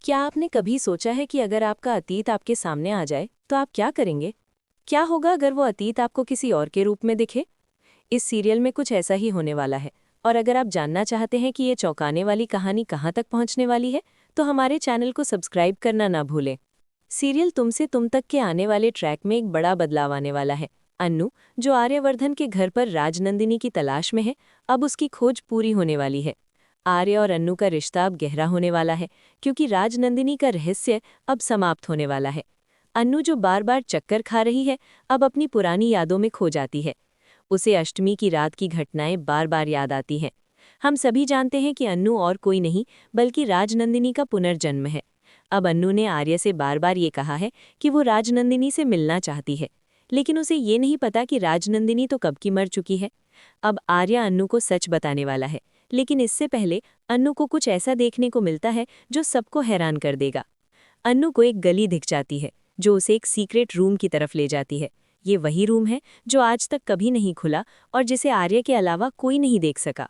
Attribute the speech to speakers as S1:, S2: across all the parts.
S1: क्या आपने कभी सोचा है कि अगर आपका अतीत आपके सामने आ जाए तो आप क्या करेंगे? क्या होगा अगर वो अतीत आपको किसी और के रूप में दिखे? इस सीरियल में कुछ ऐसा ही होने वाला है। और अगर आप जानना चाहते हैं कि ये चौंकाने वाली कहानी कहाँ तक पहुँचने वाली है, तो हमारे चैनल को सब्सक्राइब करना ना भूलें। सीरियल तुमसे तुम तक के आने वाले ट्रैक में एक बड़ा बदलाव आने वाला है। अन्नू, जो आर्यवर्धन के घर पर राजनंदिनी की तलाश में है, अब उसकी खोज पूरी होने वाली है। आर्य और अन्नू का रिश्ता अब गहरा होने वाला है, क्योंकि राजनंदिनी का रहस्य अब समाप्त होने वाला है। अन्नू, जो बार बार चक्कर खा रही है, अब अपनी पुरानी यादों में खो जाती है। उसे अष्टमी की रात की घटनाएं बार बार याद आती हैं। हम सभी जानते हैं कि अन्नू और कोई नहीं बल्कि राजनंदिनी का पुनर्जन्म है। अब अन्नू ने आर्य से बार बार ये कहा है कि वो राजनंदिनी से मिलना चाहती है, लेकिन उसे ये नहीं पता कि राजनंदिनी तो कब की मर चुकी है। अब आर्य अन्नू को सच बताने वाला है, लेकिन इससे पहले अन्नू को कुछ ऐसा देखने को मिलता है जो सबको हैरान कर देगा। अन्नू को एक गली दिख जाती है जो उसे एक सीक्रेट रूम की तरफ ले जाती है। ये वही रूम है जो आज तक कभी नहीं खुला और जिसे आर्य के अलावा कोई नहीं देख सका।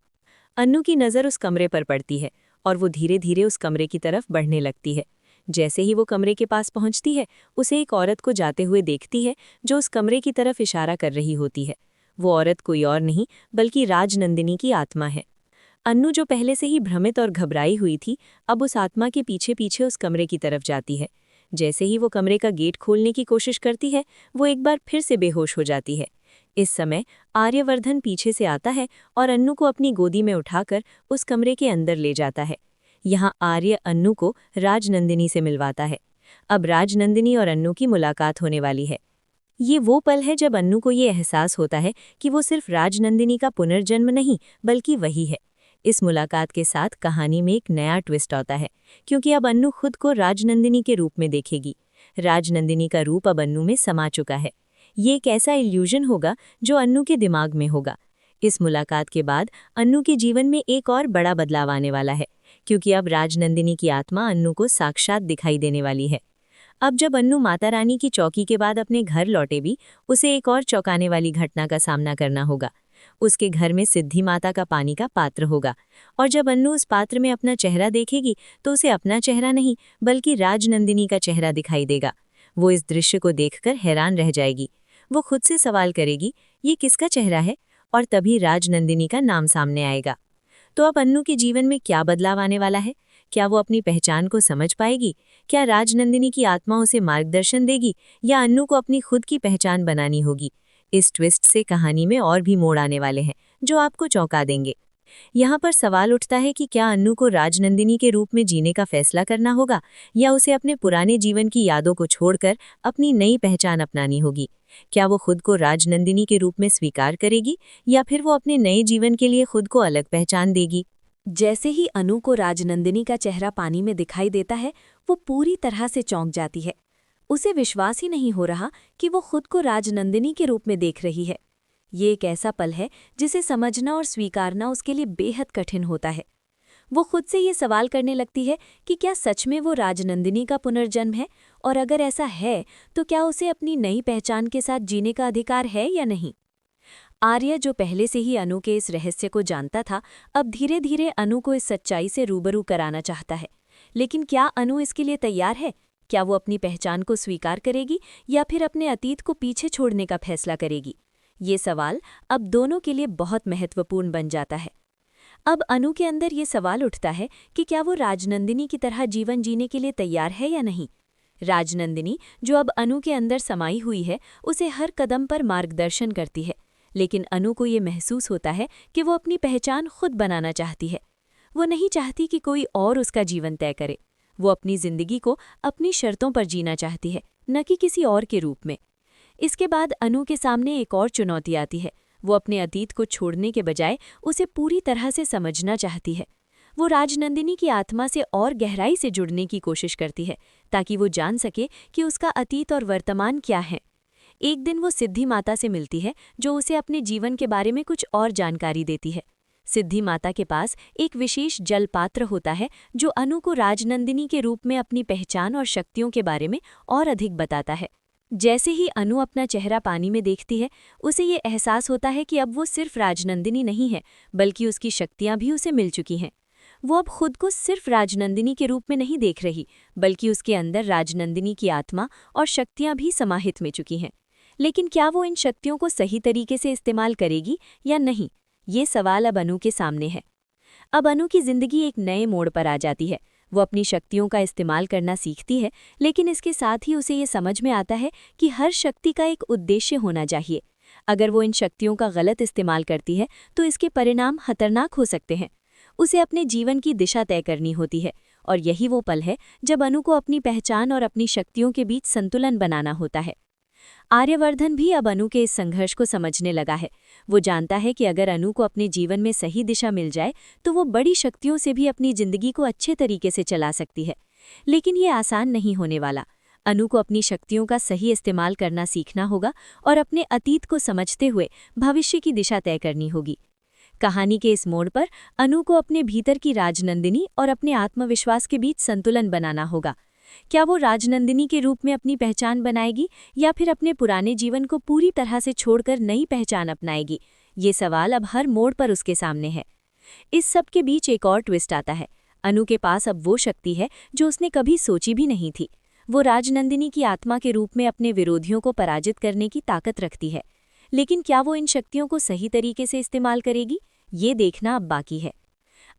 S1: अन्नू की नज़र उस कमरे पर पड़ती है और वो धीरे धीरे उस कमरे की तरफ बढ़ने लगती है। जैसे ही वो कमरे के पास पहुंचती है, उसे एक औरत को जाते हुए देखती है जो उस कमरे की तरफ इशारा कर रही होती है। वो औरत कोई और नहीं बल्कि राजनंदिनी की आत्मा है। अन्नू, जो पहले से ही भ्रमित और घबराई हुई थी, अब उस आत्मा के पीछे पीछे उस कमरे की तरफ जाती है। जैसे ही वो कमरे का गेट खोलने की कोशिश करती है, वो एक बार फिर से बेहोश हो जाती है। इस समय आर्यवर्धन पीछे से आता है और अन्नू को अपनी गोदी में उठाकर उस कमरे के अंदर ले जाता है। यहाँ आर्य अन्नू को राजनंदिनी से मिलवाता है। अब राजनंदिनी और अन्नू की मुलाकात होने वाली है। ये वो पल है जब अन्नू को ये एहसास होता है कि वो सिर्फ राजनंदिनी का पुनर्जन्म नहीं बल्कि वही है। इस मुलाकात के साथ कहानी में एक नया ट्विस्ट आता है, क्योंकि अब अन्नू खुद को राजनंदिनी के रूप में देखेगी। राजनंदिनी का रूप अब अन्नू में समा चुका है। ये एक ऐसा इल्यूजन होगा जो अन्नू के दिमाग में होगा। इस मुलाकात के बाद अन्नू के जीवन में एक और बड़ा बदलाव आने वाला है, क्योंकि अब राजनंदिनी की आत्मा अन्नू को साक्षात दिखाई देने वाली है। अब जब अन्नू माता रानी की चौकी के बाद अपने घर लौटे भी, उसे एक और चौंकाने वाली घटना का सामना करना होगा। उसके घर में सिद्धि माता का पानी का पात्र होगा, और जब अन्नू उस पात्र में अपना चेहरा देखेगी तो उसे अपना चेहरा नहीं बल्कि राजनंदिनी का चेहरा दिखाई देगा। वो इस दृश्य को देखकर हैरान रह जाएगी। वो खुद से सवाल करेगी, ये किसका चेहरा है? और तभी राजनंदिनी का नाम सामने आएगा। तो अब अन्नू के जीवन में क्या बदलाव आने वाला है? क्या वो अपनी पहचान को समझ पाएगी? क्या राजनंदिनी की आत्मा उसे मार्गदर्शन देगी, या अन्नू को अपनी खुद की पहचान बनानी होगी? इस ट्विस्ट से कहानी में और भी मोड़ आने वाले हैं जो आपको चौंका देंगे। यहाँ पर सवाल उठता है कि क्या अन्नू को राजनंदिनी के रूप में जीने का फैसला करना होगा, या उसे अपने पुराने जीवन की यादों को छोड़कर अपनी नई पहचान अपनानी होगी? क्या वो खुद को राजनंदिनी के रूप में स्वीकार करेगी, या फिर वो अपने नए जीवन के लिए खुद को अलग पहचान देगी?
S2: जैसे ही अनु को राजनंदिनी का चेहरा पानी में दिखाई देता है, वो पूरी तरह से चौंक जाती है। उसे विश्वास ही नहीं हो रहा कि वो खुद को राजनंदिनी के रूप में देख रही है। ये एक ऐसा पल है जिसे समझना और स्वीकारना उसके लिए बेहद कठिन होता है। वो खुद से ये सवाल करने लगती है कि क्या सच में वो राजनंदिनी का पुनर्जन्म है, और अगर ऐसा है तो क्या उसे अपनी नई पहचान के साथ जीने का अधिकार है या नहीं। आर्य, जो पहले से ही अनु के इस रहस्य को जानता था, अब धीरे धीरे अनु को इस सच्चाई से रूबरू कराना चाहता है। लेकिन क्या अनु इसके लिए तैयार है? क्या वो अपनी पहचान को स्वीकार करेगी या फिर अपने अतीत को पीछे छोड़ने का फैसला करेगी? ये सवाल अब दोनों के लिए बहुत महत्वपूर्ण बन जाता है। अब अनु के अंदर ये सवाल उठता है कि क्या वो राजनंदिनी की तरह जीवन जीने के लिए तैयार है या नहीं। राजनंदिनी, जो अब अनु के अंदर समाई हुई है, उसे हर कदम पर मार्गदर्शन करती है, लेकिन अनु को ये महसूस होता है कि वो अपनी पहचान खुद बनाना चाहती है। वो नहीं चाहती कि कोई और उसका जीवन तय करे। वो अपनी जिंदगी को अपनी शर्तों पर जीना चाहती है, न कि किसी और के रूप में। इसके बाद अनु के सामने एक और चुनौती आती है। वो अपने अतीत को छोड़ने के बजाय उसे पूरी तरह से समझना चाहती है। वो राजनंदिनी की आत्मा से और गहराई से जुड़ने की कोशिश करती है, ताकि वो जान सके कि उसका अतीत और वर्तमान क्या है। एक दिन वो सिद्धि माता से मिलती है, जो उसे अपने जीवन के बारे में कुछ और जानकारी देती है। सिद्धि माता के पास एक विशेष जल पात्र होता है जो अनु को राजनंदिनी के रूप में अपनी पहचान और शक्तियों के बारे में और अधिक बताता है। जैसे ही अनु अपना चेहरा पानी में देखती है, उसे ये एहसास होता है कि अब वो सिर्फ राजनंदिनी नहीं है, बल्कि उसकी शक्तियां भी उसे मिल चुकी हैं। वो अब खुद को सिर्फ राजनंदिनी के रूप में नहीं देख रही, बल्कि उसके अंदर राजनंदिनी की आत्मा और शक्तियां भी समाहित में चुकी हैं। लेकिन क्या वो इन शक्तियों को सही तरीके से इस्तेमाल करेगी या नहीं, ये सवाल अब अनु के सामने है। अब अनु की जिंदगी एक नए मोड़ पर आ जाती है। वो अपनी शक्तियों का इस्तेमाल करना सीखती है, लेकिन इसके साथ ही उसे ये समझ में आता है कि हर शक्ति का एक उद्देश्य होना चाहिए। अगर वो इन शक्तियों का गलत इस्तेमाल करती है तो इसके परिणाम खतरनाक हो सकते हैं। उसे अपने जीवन की दिशा तय करनी होती है, और यही वो पल है जब अनु को अपनी पहचान और अपनी शक्तियों के बीच संतुलन बनाना होता है। आर्यवर्धन भी अब अनु के इस संघर्ष को समझने लगा है। वो जानता है कि अगर अनु को अपने जीवन में सही दिशा मिल जाए तो वो बड़ी शक्तियों से भी अपनी जिंदगी को अच्छे तरीके से चला सकती है। लेकिन ये आसान नहीं होने वाला। अनु को अपनी शक्तियों का सही इस्तेमाल करना सीखना होगा और अपने अतीत को समझते हुए भविष्य की दिशा तय करनी होगी। कहानी के इस मोड़ पर अनु को अपने भीतर की राजनंदिनी और अपने आत्मविश्वास के बीच संतुलन बनाना होगा। क्या वो राजनंदिनी के रूप में अपनी पहचान बनाएगी या फिर अपने पुराने जीवन को पूरी तरह से छोड़कर नई पहचान अपनाएगी? ये सवाल अब हर मोड़ पर उसके सामने है। इस सब के बीच एक और ट्विस्ट आता है। अनु के पास अब वो शक्ति है जो उसने कभी सोची भी नहीं थी। वो राजनंदिनी की आत्मा के रूप में अपने विरोधियों को पराजित करने की ताकत रखती है। लेकिन क्या वो इन शक्तियों को सही तरीके से इस्तेमाल करेगी, ये देखना अब बाकी है।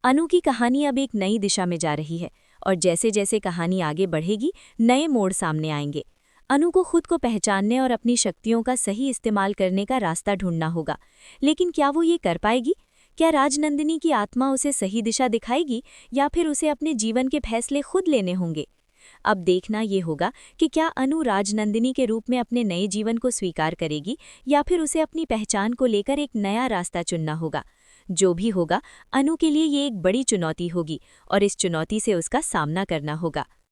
S2: अनु की कहानी अब एक नई दिशा में जा रही है, और जैसे जैसे कहानी आगे बढ़ेगी नए मोड़ सामने आएंगे। अनु को खुद को पहचानने और अपनी शक्तियों का सही इस्तेमाल करने का रास्ता ढूंढना होगा। लेकिन क्या वो ये कर पाएगी? क्या राजनंदिनी की आत्मा उसे सही दिशा दिखाएगी या फिर उसे अपने जीवन के फैसले खुद लेने होंगे? अब देखना ये होगा कि क्या अनु राजनंदिनी के रूप में अपने नए जीवन को स्वीकार करेगी या फिर उसे अपनी पहचान को लेकर एक नया रास्ता चुनना होगा। जो भी होगा, अनु के लिए ये एक बड़ी चुनौती होगी और इस चुनौती से उसका सामना करना होगा।